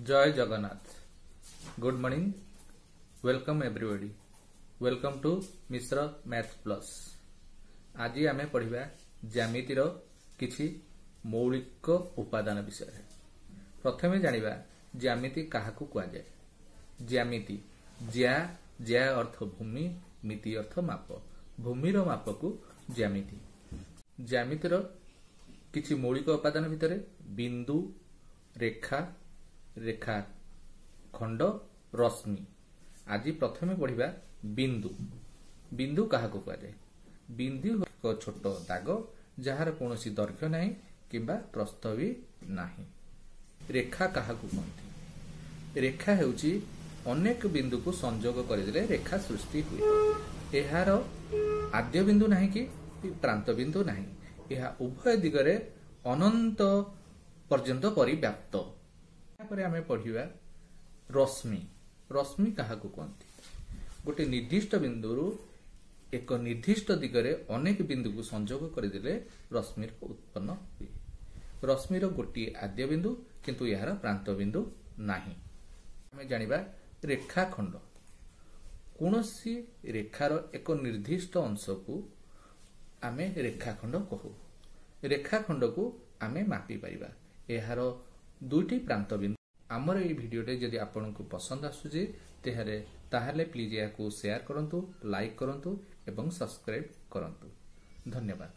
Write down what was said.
जय Jagannath. Good morning, welcome everybody, welcome to Mishra math plus. आज आम पढ़ा ज्यामितिर किछि मौलिक उपादान विषय। प्रथमे जानिबा ज्यामिति काहाकू कुआजाए। ज्यामिति ज्या ज्या अर्थ भूमि, मिति अर्थ माप। भूमिर माप को ज्यामिति। ज्यामितिर किछि मौलिक उपादान भितर बिंदु, रेखा, रेखा खंड, रश्मि। आज प्रथमे पढ़ा बिंदु। बिंदु काहाकू कुआजाए। बिंदु एक छोट दाग जार कौनसी दैर्घ्य नहीं किंबा प्रस्थ भी नहीं। रेखा काहाकू कहती। रेखा हेउची अनेक बिंदु को संयोग करदेले रेखा सृष्टि हुए। एहार आद्य बिंदु नहीं कि प्रांत बिंदु नहीं। यह उभय दिगरे अनंत पर्यंत परिव्याप्त। आमे पढ़िबा रश्मि। रश्मि काहाकू कहती। गोटे निर्दिष्ट बिंदु एक निर्दिष्ट दिगरे अनेक बिंदु को संयोग करदेले रश्मिर उत्पन्न हुए। रश्मिर गोटे आद्य बिंदु किंतु यार प्रांत बिंदु नहीं। आमे जानिबा रेखाखंड। कौनसी रेखार एक निर्दिष्ट अंश को आमे रेखाखंड कहू। रेखाखंड को आमे मापी परिबा। एहार दुईटी प्रांत बिंदु। आमर ये भिडियोटे जदि आपको पसंद आसुची ताहले प्लीज या शेयर करंतु, लाइक करंतु एवं सब्सक्राइब करंतु। धन्यवाद।